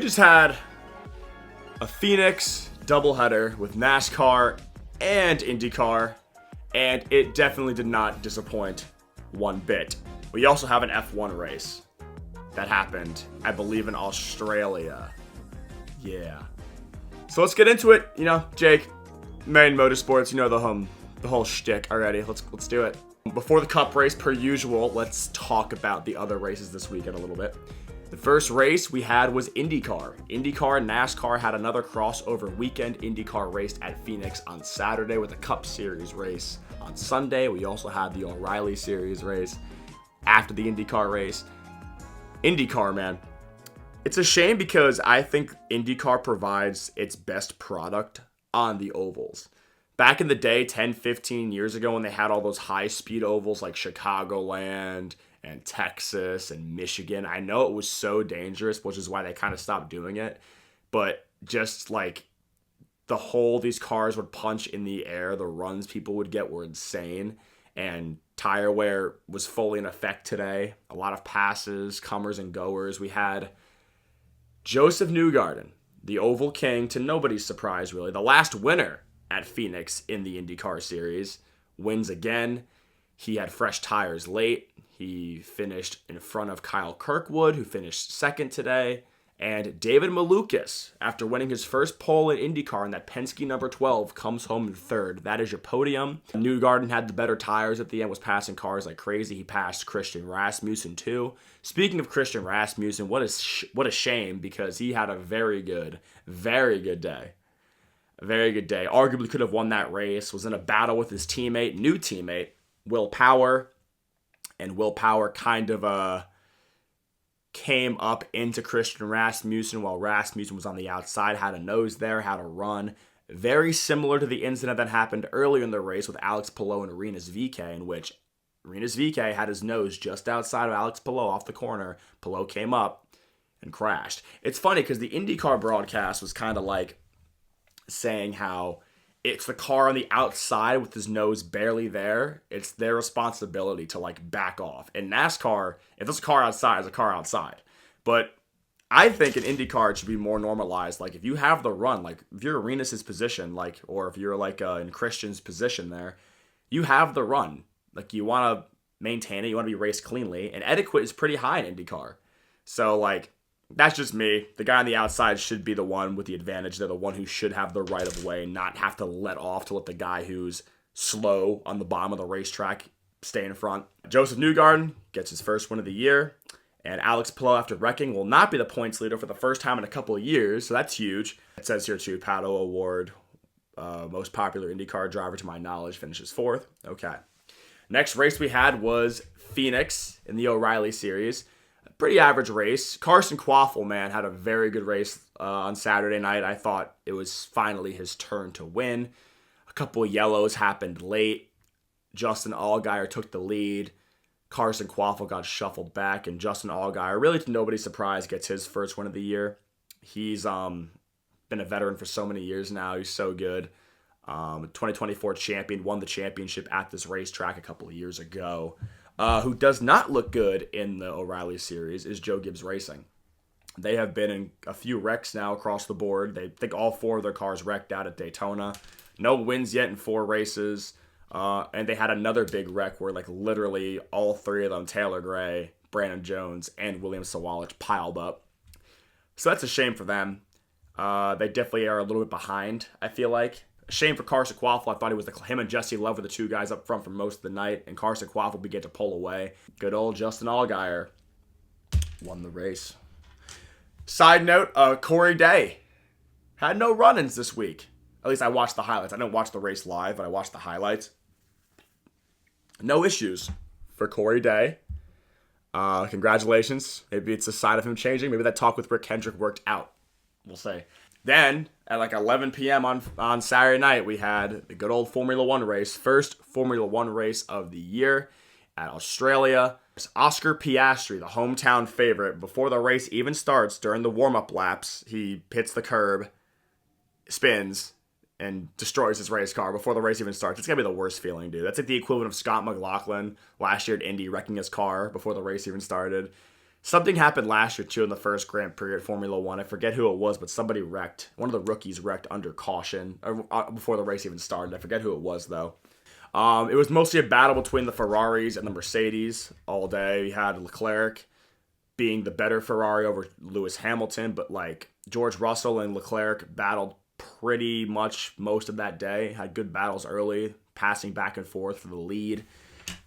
we just had a Phoenix doubleheader with NASCAR and IndyCar, and it definitely did not disappoint one bit. We also have an F1 race that happened, I believe, in Australia. Yeah. So let's get into it. You know, Jake, Main Motorsports, you know the whole shtick already. Let's do it. Before the Cup race, per usual, let's talk about the other races this weekend a little bit. The first race we had was IndyCar. IndyCar and NASCAR had another crossover weekend. IndyCar raced at Phoenix on Saturday with a Cup Series race. On Sunday, we also had the O'Reilly Series race after the IndyCar race. IndyCar, man. It's a shame because I think IndyCar provides its best product on the ovals. Back in the day, 10, 15 years ago, when they had all those high-speed ovals like Chicagoland and Texas and Michigan, I know it was so dangerous, which is why they kind of stopped doing it. But just like these cars would punch in the air, the runs people would get were insane. And tire wear was fully in effect today. A lot of passes, comers and goers. We had Joseph Newgarden, the Oval King, to nobody's surprise really, the last winner at Phoenix in the IndyCar series, wins again. He had fresh tires late. He finished in front of Kyle Kirkwood, who finished second today. And David Malukas, after winning his first pole in IndyCar in that Penske number 12, comes home in third. That is your podium. Newgarden had the better tires at the end, was passing cars like crazy. He passed Christian Rasmussen too. Speaking of Christian Rasmussen, what a shame, because he had a very good day. A very good day. Arguably could have won that race. Was in a battle with his new teammate, Will Power. And Will Power kind of came up into Christian Rasmussen while Rasmussen was on the outside, had a nose there, had a run. Very similar to the incident that happened earlier in the race with Alex Palou and Rinus VeeKay, in which Rinus VeeKay had his nose just outside of Alex Palou off the corner. Palou came up and crashed. It's funny because the IndyCar broadcast was kind of like saying how it's the car on the outside with his nose barely there. It's their responsibility to like back off. In NASCAR, if there's a car outside, it's a car outside. But I think in IndyCar it should be more normalized. Like if you have the run, like if you're in Renus's position, like, or if you're like in Christian's position there, you have the run. Like you want to maintain it, you want to be raced cleanly, and etiquette is pretty high in IndyCar. So like, that's just me. The guy on the outside should be the one with the advantage. They're the one who should have the right of way, not have to let off to let the guy who's slow on the bottom of the racetrack stay in front. Joseph Newgarden gets his first win of the year, and Alex Palou, after wrecking, will not be the points leader for the first time in a couple of years, so that's huge. It says here too, Pato Award, most popular IndyCar driver to my knowledge, finishes fourth. Okay. Next race we had was Phoenix in the O'Reilly Series. Pretty average race. Carson Quaffle, man, had a very good race on Saturday night. I thought it was finally his turn to win. A couple of yellows happened late. Justin Allgaier took the lead. Carson Quaffle got shuffled back, and Justin Allgaier, really to nobody's surprise, gets his first win of the year. He's been a veteran for so many years now. He's so good. 2024 champion, won the championship at this racetrack a couple of years ago. Who does not look good in the O'Reilly series is Joe Gibbs Racing. They have been in a few wrecks now across the board. They think all four of their cars wrecked out at Daytona. No wins yet in 4 races. And they had another big wreck where like literally all 3 of them, Taylor Gray, Brandon Jones, and William Sawalich, piled up. So that's a shame for them. They definitely are a little bit behind, I feel like. Shame for Carson Quaffle. I thought it was him and Jesse Love were the 2 guys up front for most of the night, and Carson Quaffle began to pull away. Good old Justin Allgaier won the race. Side note, Corey Day had no run-ins this week. At least I watched the highlights. I didn't watch the race live, but I watched the highlights. No issues for Corey Day. Congratulations. Maybe it's a sign of him changing. Maybe that talk with Rick Hendrick worked out. We'll see. Then, at like 11 p.m. on Saturday night, we had the good old Formula One race. First Formula One race of the year at Australia. It's Oscar Piastri, the hometown favorite. Before the race even starts, during the warm-up laps, he hits the curb, spins, and destroys his race car before the race even starts. It's going to be the worst feeling, dude. That's like the equivalent of Scott McLaughlin last year at Indy wrecking his car before the race even started. Something happened last year, too, in the first Grand Prix at Formula One. I forget who it was, but somebody wrecked. One of the rookies wrecked under caution or, before the race even started. I forget who it was, though. It was mostly a battle between the Ferraris and the Mercedes all day. You had Leclerc being the better Ferrari over Lewis Hamilton, but like George Russell and Leclerc battled pretty much most of that day. Had good battles early, passing back and forth for the lead.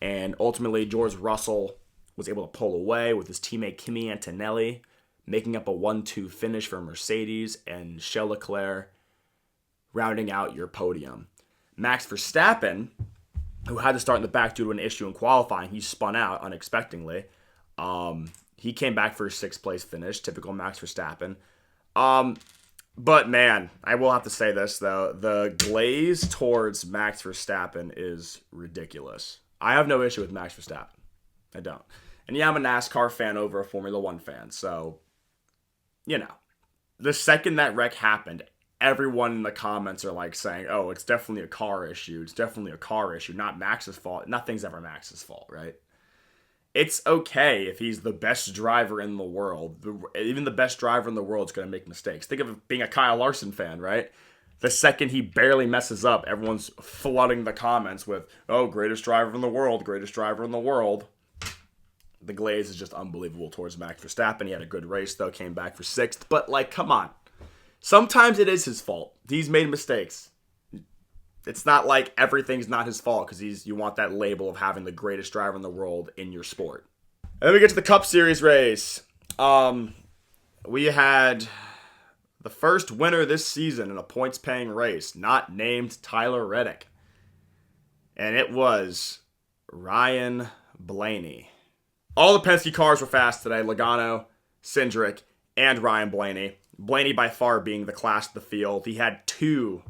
And ultimately, George Russell was able to pull away with his teammate Kimi Antonelli, making up a 1-2 finish for Mercedes, and Charles Leclerc rounding out your podium. Max Verstappen, who had to start in the back due to an issue in qualifying, he spun out unexpectedly. He came back for a 6th place finish, typical Max Verstappen. But man, I will have to say this though, the glaze towards Max Verstappen is ridiculous. I have no issue with Max Verstappen. I don't. And yeah, I'm a NASCAR fan over a Formula One fan, so, you know. The second that wreck happened, everyone in the comments are like saying, oh, it's definitely a car issue. It's definitely a car issue, not Max's fault. Nothing's ever Max's fault, right? It's okay if he's the best driver in the world. Even the best driver in the world is going to make mistakes. Think of being a Kyle Larson fan, right? The second he barely messes up, everyone's flooding the comments with, oh, greatest driver in the world, greatest driver in the world. The glaze is just unbelievable towards Max Verstappen. He had a good race, though, came back for 6th. But, like, come on. Sometimes it is his fault. He's made mistakes. It's not like everything's not his fault because you want that label of having the greatest driver in the world in your sport. And then we get to the Cup Series race. We had the first winner this season in a points-paying race, not named Tyler Reddick. And it was Ryan Blaney. All the Penske cars were fast today. Logano, Cindric, and Ryan Blaney. Blaney by far being the class of the field. He had 2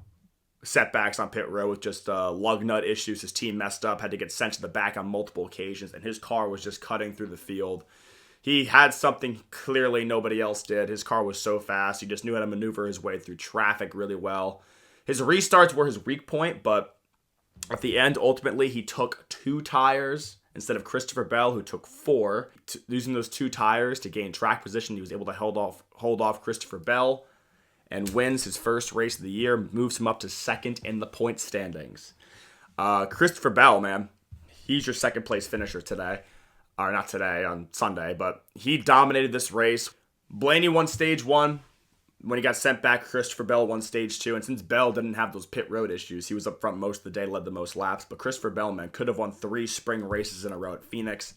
setbacks on pit road with just lug nut issues. His team messed up, had to get sent to the back on multiple occasions, and his car was just cutting through the field. He had something clearly nobody else did. His car was so fast. He just knew how to maneuver his way through traffic really well. His restarts were his weak point, but at the end, ultimately, he took 2 tires instead of Christopher Bell, who took 4. Using those 2 tires to gain track position, he was able to hold off Christopher Bell and wins his first race of the year, moves him up to 2nd in the point standings. Christopher Bell, man, he's your 2nd place finisher today. Or not today, on Sunday, but he dominated this race. Blaney won stage 1. When he got sent back, Christopher Bell won stage 2. And since Bell didn't have those pit road issues, he was up front most of the day, led the most laps. But Christopher Bell, man, could have won 3 spring races in a row at Phoenix.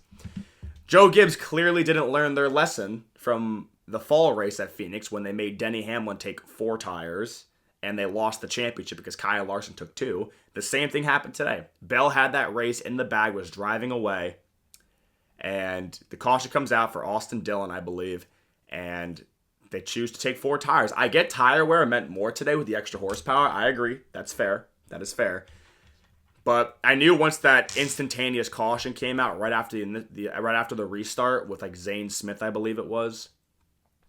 Joe Gibbs clearly didn't learn their lesson from the fall race at Phoenix when they made Denny Hamlin take 4 tires and they lost the championship because Kyle Larson took 2. The same thing happened today. Bell had that race in the bag, was driving away, and the caution comes out for Austin Dillon, I believe, and they choose to take 4 tires. I get tire wear meant more today with the extra horsepower. I agree. That's fair. That is fair. But I knew once that instantaneous caution came out right after the restart with like Zane Smith, I believe it was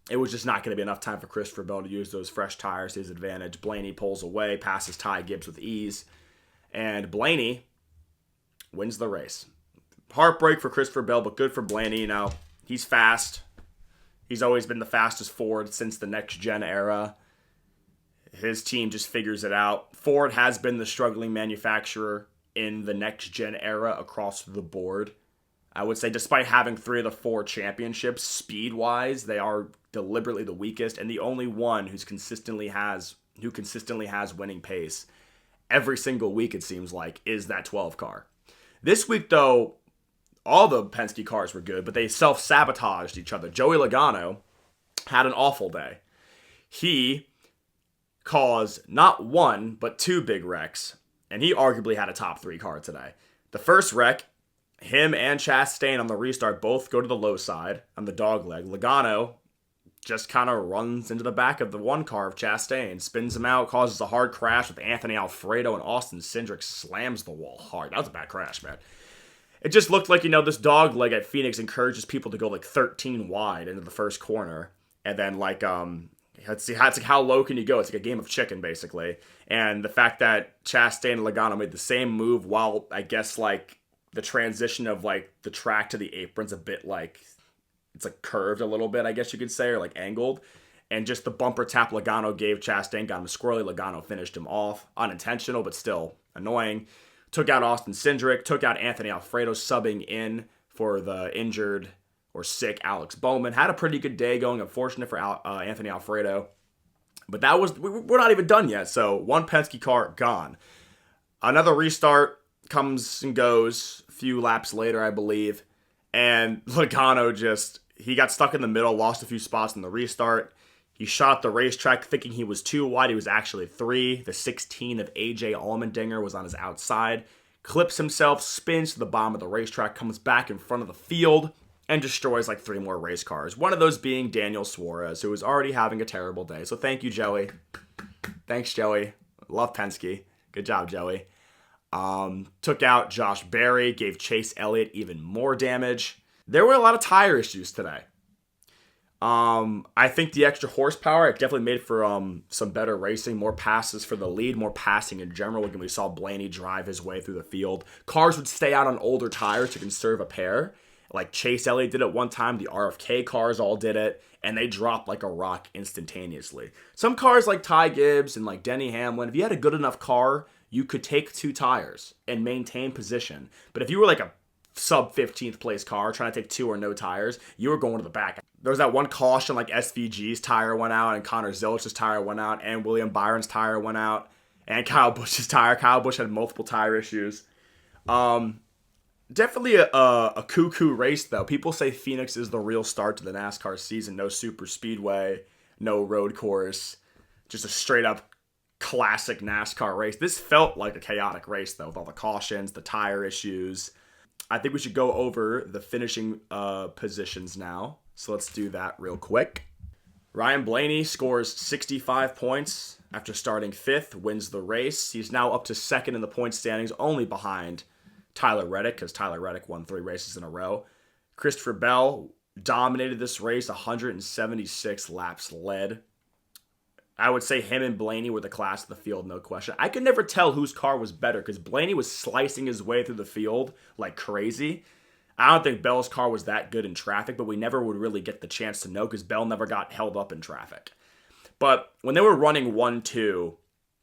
just not going to be enough time for Christopher Bell to use those fresh tires to his advantage. Blaney pulls away, passes Ty Gibbs with ease, and Blaney wins the race. Heartbreak for Christopher Bell, but good for Blaney. You know, he's fast. He's always been the fastest Ford since the next-gen era. His team just figures it out. Ford has been the struggling manufacturer in the next-gen era across the board. I would say despite having 3 of the 4 championships, speed-wise, they are deliberately the weakest and the only one who consistently has winning pace every single week, it seems like, is that 12 car. This week, though, all the Penske cars were good, but they self-sabotaged each other. Joey Logano had an awful day. He caused not 1, but 2 big wrecks, and he arguably had a top 3 car today. The first wreck, him and Chastain on the restart both go to the low side on the dog leg. Logano just kind of runs into the back of the 1 car of Chastain, spins him out, causes a hard crash with Anthony Alfredo, and Austin Cindric slams the wall hard. That was a bad crash, man. It just looked like, this dog leg at Phoenix encourages people to go like 13 wide into the first corner. And then let's see, it's like how low can you go? It's like a game of chicken, basically. And the fact that Chastain and Logano made the same move while, I guess, like, the transition of, like, the track to the apron's a bit, like, it's like curved a little bit, I guess you could say, or like angled. And just the bumper tap Logano gave Chastain got him squirrely. Logano finished him off. Unintentional, but still annoying. Took out Austin Cindric. Took out Anthony Alfredo, subbing in for the injured or sick Alex Bowman. Had a pretty good day going. Unfortunate for Anthony Alfredo. But we're not even done yet. So one Penske car gone. Another restart comes and goes a few laps later, I believe. And Logano he got stuck in the middle, lost a few spots in the restart. He shot the racetrack thinking he was 2 wide. He was actually 3. The 16 of AJ Allmendinger was on his outside. Clips himself, spins to the bottom of the racetrack, comes back in front of the field, and destroys like 3 more race cars. One of those being Daniel Suarez, who was already having a terrible day. So thank you, Joey. Thanks, Joey. Love Penske. Good job, Joey. Took out Josh Berry, gave Chase Elliott even more damage. There were a lot of tire issues today. I think the extra horsepower, it definitely made for some better racing, more passes for the lead, more passing in general. Again, we saw Blaney drive his way through the field. Cars would stay out on older tires to conserve a pair. Like Chase Elliott did it one time, the RFK cars all did it, and they dropped like a rock instantaneously. Some cars like Ty Gibbs and like Denny Hamlin, if you had a good enough car, you could take 2 tires and maintain position. But if you were like a sub 15th place car trying to take 2 or no tires, you were going to the back. There was that one caution, like SVG's tire went out, and Connor Zilich's tire went out, and William Byron's tire went out, and Kyle Busch's tire. Kyle Busch had multiple tire issues. Definitely a cuckoo race, though. People say Phoenix is the real start to the NASCAR season. No super speedway, no road course, just a straight up classic NASCAR race. This felt like a chaotic race, though, with all the cautions, the tire issues. I think we should go over the finishing positions now. So let's do that real quick. Ryan Blaney scores 65 points after starting 5th, wins the race. He's now up to 2nd in the point standings, only behind Tyler Reddick, because Tyler Reddick won 3 races in a row. Christopher Bell dominated this race, 176 laps led. I would say him and Blaney were the class of the field, no question. I could never tell whose car was better because Blaney was slicing his way through the field like crazy. I don't think Bell's car was that good in traffic, but we never would really get the chance to know because Bell never got held up in traffic. But when they were running 1-2,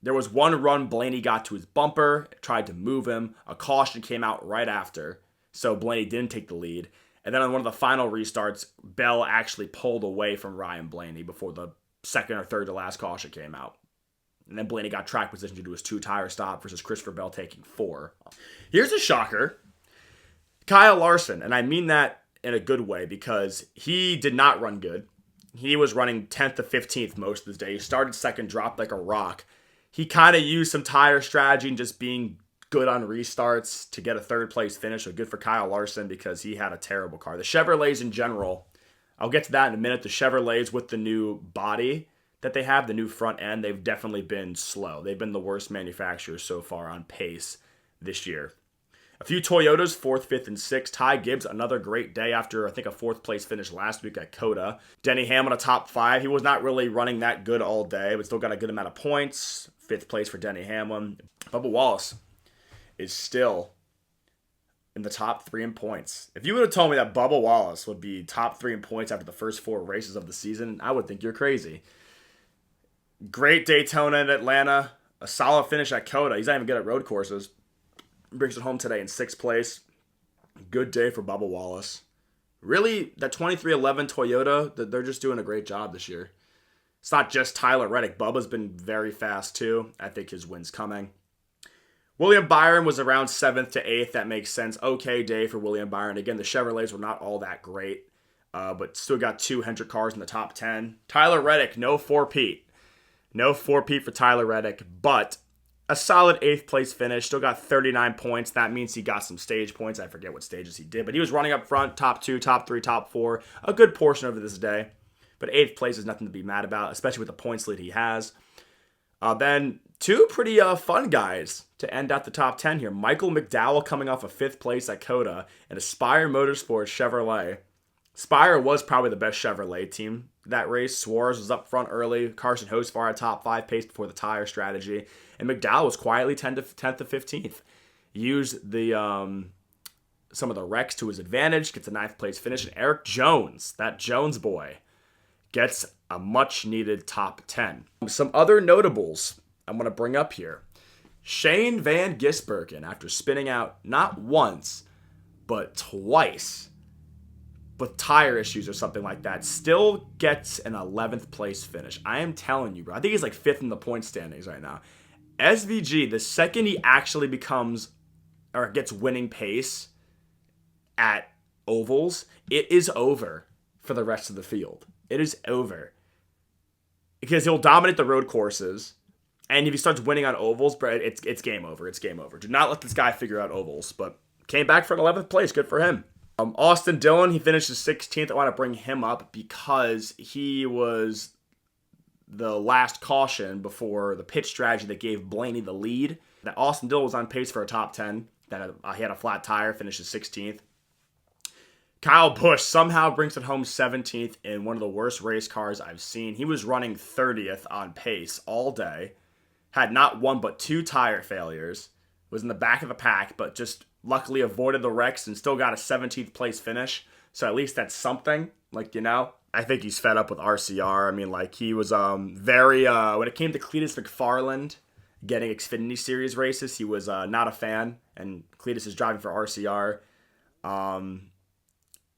there was one run Blaney got to his bumper, tried to move him. A caution came out right after, so Blaney didn't take the lead. And then on one of the final restarts, Bell actually pulled away from Ryan Blaney before the second or third to last caution came out. And then Blaney got track position to do his 2-tire stop versus Christopher Bell taking 4. Here's a shocker. Kyle Larson, and I mean that in a good way because he did not run good. He was running 10th to 15th most of the day. He started 2nd, dropped like a rock. He kind of used some tire strategy and just being good on restarts to get a 3rd place finish. So good for Kyle Larson because he had a terrible car. The Chevrolets in general, I'll get to that in a minute. The Chevrolets with the new body that they have, the new front end, they've definitely been slow. They've been the worst manufacturers so far on pace this year. A few Toyotas, 4th, 5th, and 6th. Ty Gibbs, another great day after, I think, a 4th place finish last week at COTA. Denny Hamlin, a top 5. He was not really running that good all day, but still got a good amount of points. 5th place for Denny Hamlin. Bubba Wallace is still in the top 3 in points. If you would have told me that Bubba Wallace would be top 3 in points after the first 4 races of the season, I would think you're crazy. Great Daytona and Atlanta. A solid finish at COTA. He's not even good at road courses. Brings it home today in 6th place. Good day for Bubba Wallace. Really, that 2311 Toyota, they're just doing a great job this year. It's not just Tyler Reddick. Bubba's been very fast too. I think his win's coming. William Byron was around 7th to 8th. That makes sense. Okay day for William Byron. Again, the Chevrolets were not all that great, but still got 2 Hendrick cars in the top 10. Tyler Reddick, no 4-peat. No 4-peat for Tyler Reddick, but a solid 8th place finish. Still got 39 points. That means he got some stage points. I forget what stages he did, but he was running up front, top 2, top 3, top 4. A good portion of this day. But 8th place is nothing to be mad about, especially with the points lead he has. Then 2 pretty fun guys to end out the top 10 here. Michael McDowell coming off a 5th place at COTA and Aspire Motorsports Chevrolet. Spire was probably the best Chevrolet team that race. Suarez was up front early. Carson Hocevar had top 5 pace before the tire strategy. And McDowell was quietly 10th to 15th. Used the some of the wrecks to his advantage, gets a 9th place finish, and Eric Jones, that Jones boy, gets a much-needed top 10. Some other notables I'm going to bring up here. Shane Van Gisbergen, after spinning out not once, but twice, with tire issues or something like that, still gets an 11th place finish. I am telling you, bro. I think he's like 5th in the point standings right now. SVG, the second he actually becomes or gets winning pace at ovals, it is over for the rest of the field. It is over. Because he'll dominate the road courses, and if he starts winning on ovals, bro, it's game over. It's game over. Do not let this guy figure out ovals, but came back for an 11th place. Good for him. Austin Dillon, he finishes 16th. I want to bring him up because he was the last caution before the pit strategy that gave Blaney the lead. That Austin Dillon was on pace for a top 10. Then he had a flat tire, finishes 16th. Kyle Busch somehow brings it home 17th in one of the worst race cars I've seen. He was running 30th on pace all day. Had not one but 2 tire failures. Was in the back of the pack, but just luckily avoided the wrecks and still got a 17th place finish. So at least that's something. Like, you know, I think he's fed up with RCR. I mean, like, he was very, when it came to Cletus McFarland getting Xfinity Series races, he was not a fan. And Cletus is driving for RCR.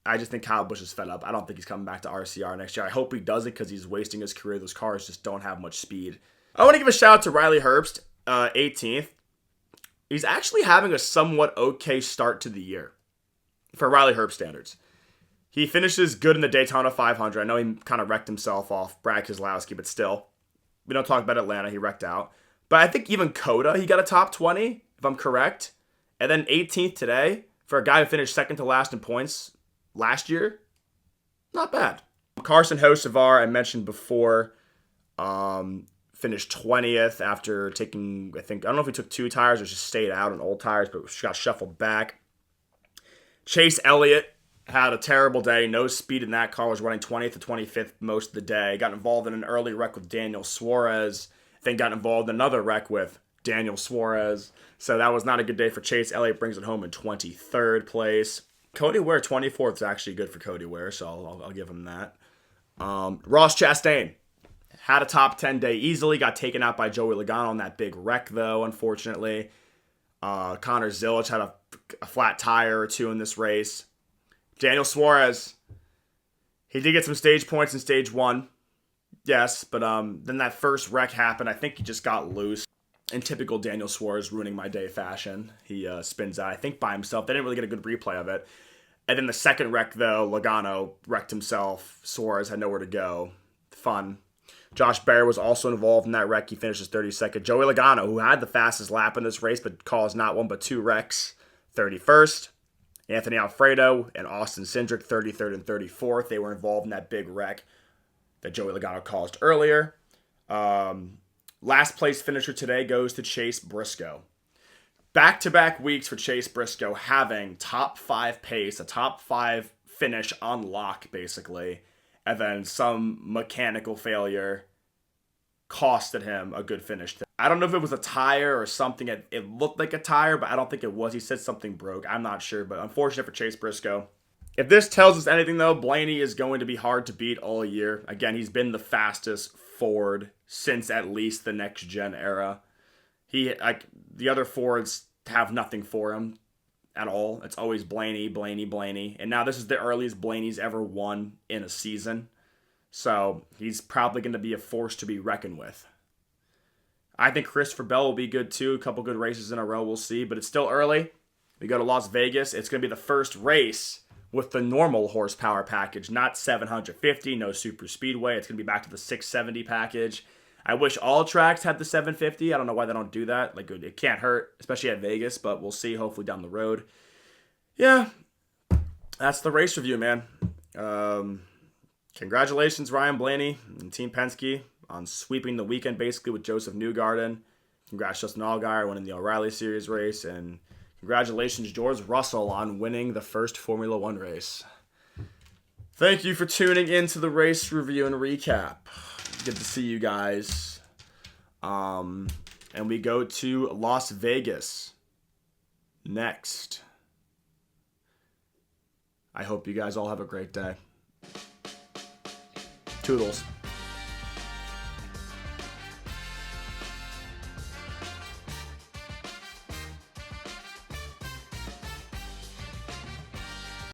I just think Kyle Busch is fed up. I don't think he's coming back to RCR next year. I hope he doesn't because he's wasting his career. Those cars just don't have much speed. I want to give a shout out to Riley Herbst, 18th. He's actually having a somewhat okay start to the year for Riley Herbst standards. He finishes good in the Daytona 500. I know he kind of wrecked himself off Brad Keselowski, but still. We don't talk about Atlanta. He wrecked out. But I think even Coda, he got a top 20, if I'm correct. And then 18th today for a guy who finished second to last in points last year. Not bad. Carson Hocevar, I mentioned before, finished 20th after taking, I don't know if he took 2 tires or just stayed out on old tires, but got shuffled back. Chase Elliott had a terrible day. No speed in that car. Was running 20th to 25th most of the day. Got involved in an early wreck with Daniel Suarez. Then got involved in another wreck with Daniel Suarez. So that was not a good day for Chase Elliott. Brings it home in 23rd place. Cody Ware, 24th is actually good for Cody Ware, so I'll give him that. Ross Chastain had a top 10 day easily. Got taken out by Joey Logano on that big wreck, though, unfortunately. Connor Zilic had a flat tire or 2 in this race. Daniel Suarez, he did get some stage points in stage 1. Yes, but then that first wreck happened. I think he just got loose. In typical Daniel Suarez ruining my day fashion, he spins out, I think, by himself. They didn't really get a good replay of it. And then the second wreck, though, Logano wrecked himself. Suarez had nowhere to go. Fun. Josh Berry was also involved in that wreck. He finishes 32nd. Joey Logano, who had the fastest lap in this race, but caused not 1 but 2 wrecks, 31st. Anthony Alfredo and Austin Cindric, 33rd and 34th. They were involved in that big wreck that Joey Logano caused earlier. Last place finisher today goes to Chase Briscoe. Back-to-back weeks for Chase Briscoe having top 5 pace, a top 5 finish on lock, basically, and then some mechanical failure costed him a good finish. I don't know if it was a tire or something. It looked like a tire, but I don't think it was. He said something broke. I'm not sure, but unfortunate for Chase Briscoe. If this tells us anything, though, Blaney is going to be hard to beat all year. Again, he's been the fastest Ford since at least the next-gen era. The other Fords have nothing for him at all. It's always Blaney, Blaney, Blaney. And now this is the earliest Blaney's ever won in a season. So he's probably going to be a force to be reckoned with. I think Christopher Bell will be good too. A couple good races in a row, we'll see. But it's still early. We go to Las Vegas. It's going to be the first race with the normal horsepower package, not 750, no super speedway. It's going to be back to the 670 package. I wish all tracks had the 750. I don't know why they don't do that. Like, it can't hurt, especially at Vegas, but we'll see hopefully down the road. Yeah, that's the race review, man. Congratulations, Ryan Blaney and Team Penske on sweeping the weekend basically with Joseph Newgarden. Congrats, Justin Allgaier, winning the O'Reilly Series race. And congratulations, George Russell, on winning the first Formula One race. Thank you for tuning in to the race review and recap. Good to see you guys. And we go to Las Vegas next. I hope you guys all have a great day. Toodles.